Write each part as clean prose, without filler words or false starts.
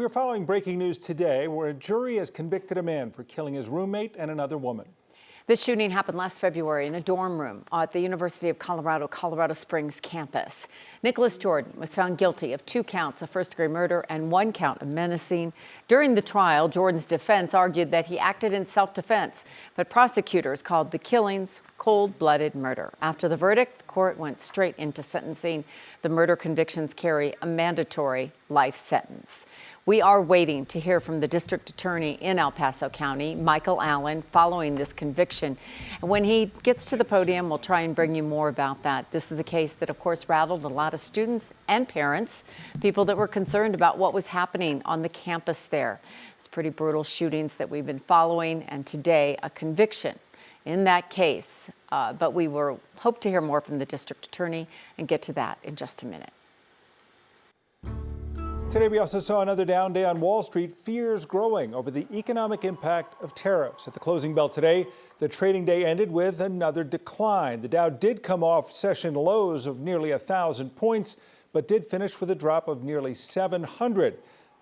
We're following breaking news today where a jury has convicted a man for killing his roommate and another woman. This shooting happened last February in a dorm room at the University of Colorado, Colorado Springs campus. Nicholas Jordan was found guilty of 2 counts of first-degree murder and 1 count of menacing. During the trial, Jordan's defense argued that he acted in self-defense, but prosecutors called the killings cold-blooded murder. After the verdict, the court went straight into sentencing. The murder convictions carry a mandatory life sentence. We are waiting to hear from the district attorney in El Paso County, Michael Allen, following this conviction. And when he gets to the podium, we'll try and bring you more about that. This is a case that, of course, rattled a lot of students and parents, people that were concerned about what was happening on the campus there. It's pretty brutal shootings that we've been following, and today a conviction in that case. But we will hope to hear more from the district attorney and get to that in just a minute. Today, we also saw another down day on Wall Street, fears growing over the economic impact of tariffs. At the closing bell today, the trading day ended with another decline. The Dow did come off session lows of nearly 1,000 points, but did finish with a drop of nearly 700.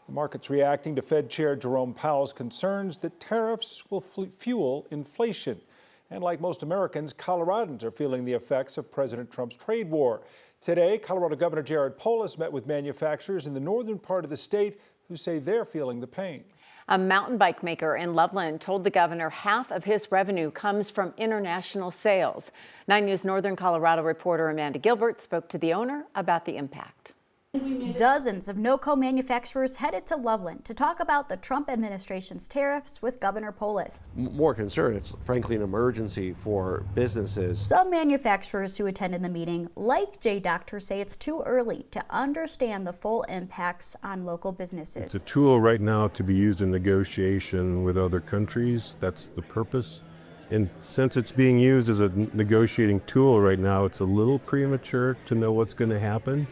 The market's reacting to Fed Chair Jerome Powell's concerns that tariffs will fuel inflation. And like most Americans, Coloradans are feeling the effects of President Trump's trade war. Today, Colorado Governor Jared Polis met with manufacturers in the northern part of the state who say they're feeling the pain. A mountain bike maker in Loveland told the governor half of his revenue comes from international sales. 9 News Northern Colorado reporter Amanda Gilbert spoke to the owner about the impact. Dozens of NOCO manufacturers headed to Loveland to talk about the Trump administration's tariffs with Governor Polis. More concerned, it's frankly an emergency for businesses. Some manufacturers who attended the meeting, like J Doctor, say it's too early to understand the full impacts on local businesses. It's a tool right now to be used in negotiation with other countries. That's the purpose. And since it's being used as a negotiating tool right now, it's a little premature to know what's going to happen.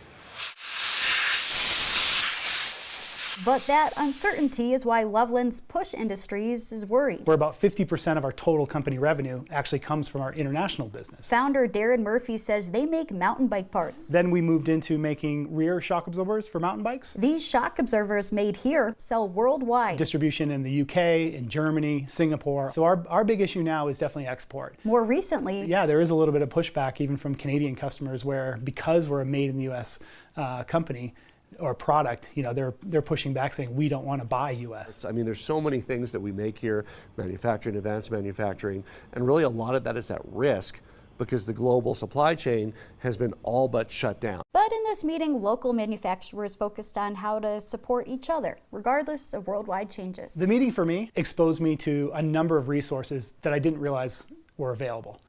But that uncertainty is why Loveland's Push Industries is worried. Where about 50% of our total company revenue actually comes from our international business. Founder Darren Murphy says they make mountain bike parts. Then we moved into making rear shock absorbers for mountain bikes. These shock absorbers made here sell worldwide. Distribution in the UK, in Germany, Singapore. So our big issue now is definitely export. More recently, yeah, there is a little bit of pushback even from Canadian customers where because we're a made in the US company, or product, you know, they're pushing back saying we don't want to buy U.S. I mean, there's so many things that we make here, manufacturing, advanced manufacturing, and really a lot of that is at risk because the global supply chain has been all but shut down. But in this meeting, local manufacturers focused on how to support each other, regardless of worldwide changes. The meeting for me exposed me to a number of resources that I didn't realize were available.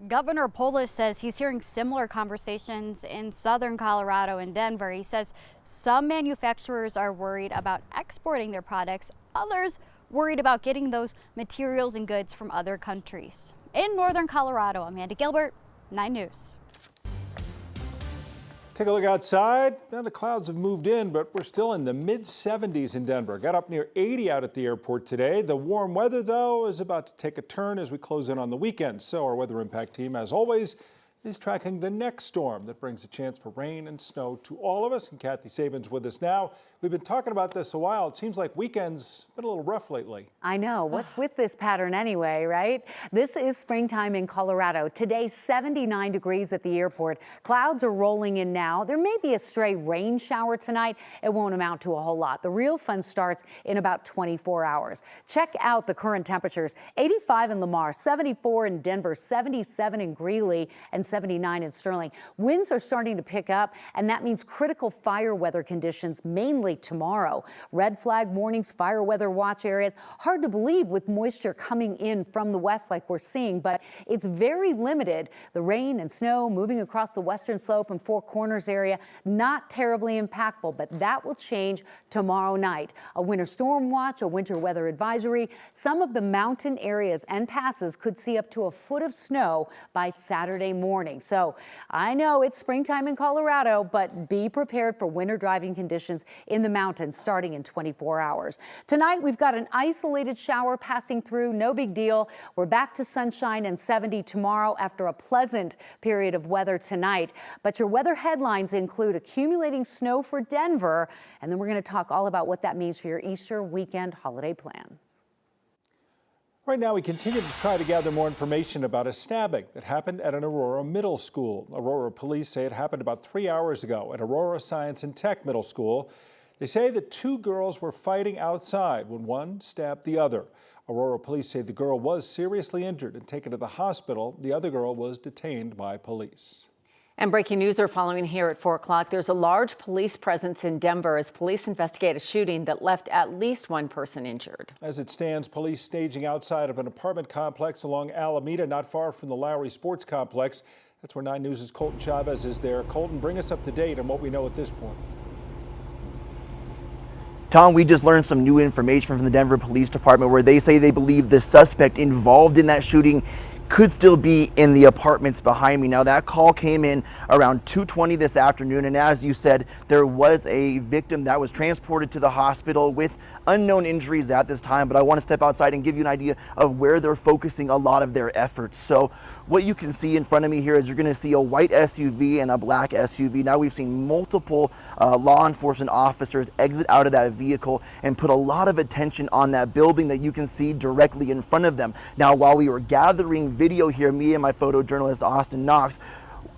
Governor Polis says he's hearing similar conversations in southern Colorado and Denver. He says some manufacturers are worried about exporting their products, others worried about getting those materials and goods from other countries. In northern Colorado, Amanda Gilbert, 9 News. Take a look outside. Now the clouds have moved in, but we're still in the mid-70s in Denver. Got up near 80 out at the airport today. The warm weather, though, is about to take a turn as we close in on the weekend. So our Weather Impact team, as always, is tracking the next storm that brings a chance for rain and snow to all of us. And Kathy Sabin's with us now. We've been talking about this a while. It seems like weekends been a little rough lately. I know. What's with this pattern anyway, right? This is springtime in Colorado. Today, 79 degrees at the airport. Clouds are rolling in now. There may be a stray rain shower tonight. It won't amount to a whole lot. The real fun starts in about 24 hours. Check out the current temperatures. 85 in Lamar, 74 in Denver, 77 in Greeley, and 79 in Sterling. Winds are starting to pick up, and that means critical fire weather conditions, mainly tomorrow. Red flag warnings, fire weather watch areas. Hard to believe with moisture coming in from the west like we're seeing, but it's very limited. The rain and snow moving across the western slope and Four Corners area, not terribly impactful, but that will change tomorrow night. A winter storm watch, a winter weather advisory. Some of the mountain areas and passes could see up to a foot of snow by Saturday morning. So I know it's springtime in Colorado, but be prepared for winter driving conditions in the mountains starting in 24 hours. Tonight, we've got an isolated shower passing through. No big deal. We're back to sunshine and 70 tomorrow after a pleasant period of weather tonight. But your weather headlines include accumulating snow for Denver. And then we're going to talk all about what that means for your Easter weekend holiday plans. Right now, we continue to try to gather more information about a stabbing that happened at an Aurora middle school. Aurora police say it happened about 3 hours ago at Aurora Science and Tech Middle School. They say that two girls were fighting outside when one stabbed the other. Aurora police say the girl was seriously injured and taken to the hospital. The other girl was detained by police. And breaking news are following here at 4 o'clock. There's a large police presence in Denver as police investigate a shooting that left at least one person injured. As it stands, police staging outside of an apartment complex along Alameda, not far from the Lowry Sports Complex. That's where 9 News' Colton Chavez is there. Colton, bring us up to date on what we know at this point. Tom, we just learned some new information from the Denver Police Department where they say they believe the suspect involved in that shooting could still be in the apartments behind me. Now, that call came in around 2:20 this afternoon, and as you said, there was a victim that was transported to the hospital with unknown injuries at this time, but I want to step outside and give you an idea of where they're focusing a lot of their efforts. So what you can see in front of me here is you're going to see a white SUV and a black SUV. Now, we've seen multiple law enforcement officers exit out of that vehicle and put a lot of attention on that building that you can see directly in front of them. Now, while we were gathering video here, me and my photojournalist Austin Knox,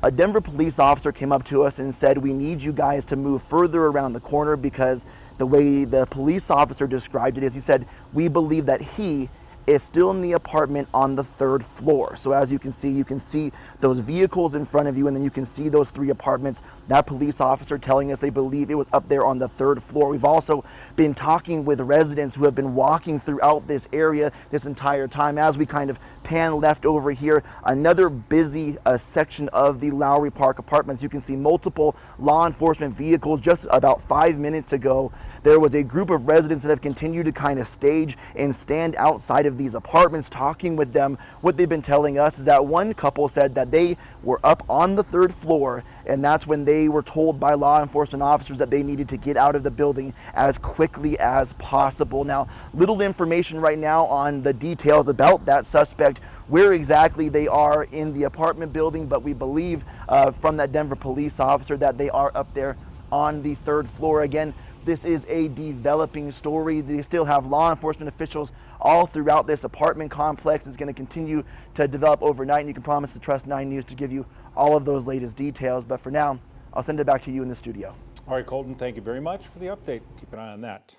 a Denver police officer came up to us and said, we need you guys to move further around the corner, because the way the police officer described it is, he said, we believe that he is still in the apartment on the 3rd floor. So as you can see those vehicles in front of you, and then you can see those 3 apartments. That police officer telling us they believe it was up there on the 3rd floor. We've also been talking with residents who have been walking throughout this area this entire time. As we kind of pan left over here, another busy section of the Lowry Park apartments. You can see multiple law enforcement vehicles. Just about 5 minutes ago, there was a group of residents that have continued to kind of stage and stand outside of these apartments talking with them. What they've been telling us is that one couple said that they were up on the 3rd floor, and that's when they were told by law enforcement officers that they needed to get out of the building as quickly as possible. Now, little information right now on the details about that suspect, where exactly they are in the apartment building, but we believe from that Denver police officer that they are up there on the 3rd floor. Again, this is a developing story. They still have law enforcement officials all throughout this apartment complex. It's going to continue to develop overnight, and you can promise to trust 9 News to give you all of those latest details. But for now, I'll send it back to you in the studio. All right, Colton, thank you very much for the update. Keep an eye on that.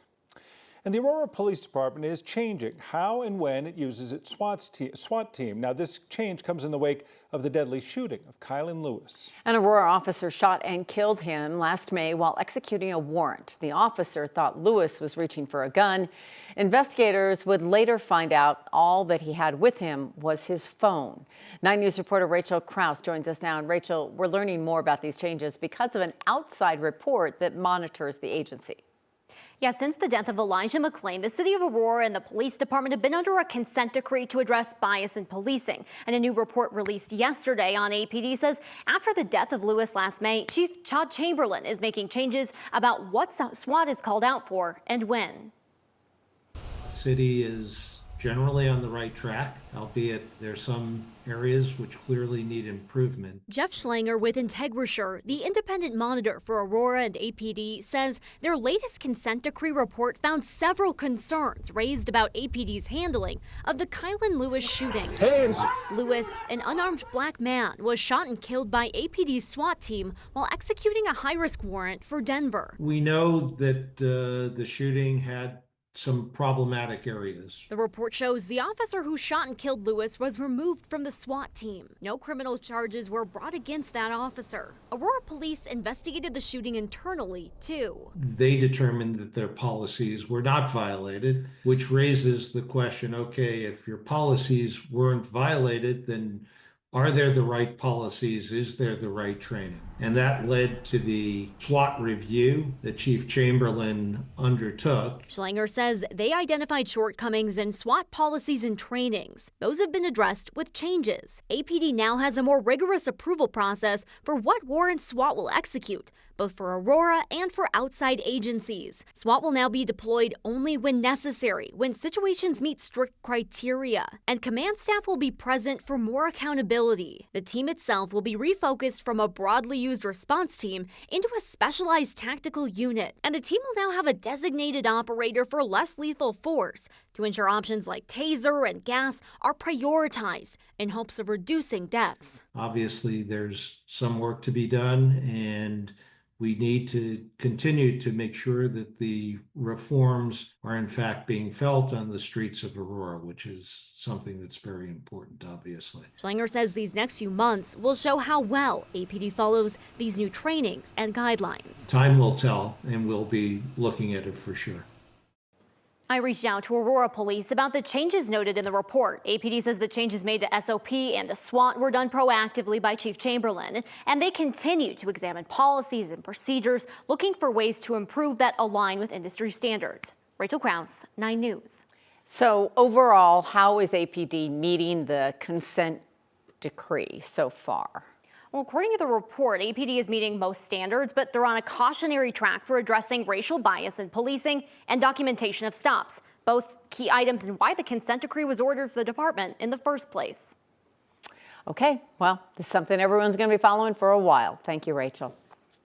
And the Aurora Police Department is changing how and when it uses its SWAT team. Now, this change comes in the wake of the deadly shooting of Kylan Lewis. An Aurora officer shot and killed him last May while executing a warrant. The officer thought Lewis was reaching for a gun. Investigators would later find out all that he had with him was his phone. 9 News reporter Rachel Krause joins us now. And Rachel, we're learning more about these changes because of an outside report that monitors the agency. Yeah, since the death of Elijah McClain, the city of Aurora and the police department have been under a consent decree to address bias in policing. And a new report released yesterday on APD says after the death of Lewis last May, Chief Chad Chamberlain is making changes about what SWAT is called out for and when. The city is generally on the right track, albeit there's some areas which clearly need improvement. Jeff Schlanger with IntegraSure, the independent monitor for Aurora and APD, says their latest consent decree report found several concerns raised about APD's handling of the Kylan Lewis shooting. Hands. Lewis, an unarmed black man, was shot and killed by APD's SWAT team while executing a high-risk warrant for Denver. We know that the shooting had some problematic areas. The report shows the officer who shot and killed Lewis was removed from the SWAT team. No criminal charges were brought against that officer. Aurora police investigated the shooting internally, too. They determined that their policies were not violated, which raises the question, okay, if your policies weren't violated, then are there the right policies? Is there the right training? And that led to the SWAT review that Chief Chamberlain undertook. Schlanger says they identified shortcomings in SWAT policies and trainings. Those have been addressed with changes. APD now has a more rigorous approval process for what warrants SWAT will execute, both for Aurora and for outside agencies. SWAT will now be deployed only when necessary, when situations meet strict criteria, and command staff will be present for more accountability. The team itself will be refocused from a broadly used response team into a specialized tactical unit, and the team will now have a designated operator for less lethal force to ensure options like taser and gas are prioritized in hopes of reducing deaths. Obviously, there's some work to be done, and we need to continue to make sure that the reforms are in fact being felt on the streets of Aurora, which is something that's very important, obviously. Schlanger says these next few months will show how well APD follows these new trainings and guidelines. Time will tell, and we'll be looking at it for sure. I reached out to Aurora Police about the changes noted in the report. APD says the changes made to SOP and to SWAT were done proactively by Chief Chamberlain, and they continue to examine policies and procedures, looking for ways to improve that align with industry standards. Rachel Krause, 9 News. So overall, how is APD meeting the consent decree so far? Well, according to the report, APD is meeting most standards, but they're on a cautionary track for addressing racial bias in policing and documentation of stops, both key items in why the consent decree was ordered for the department in the first place. Okay, well, this is something everyone's going to be following for a while. Thank you, Rachel.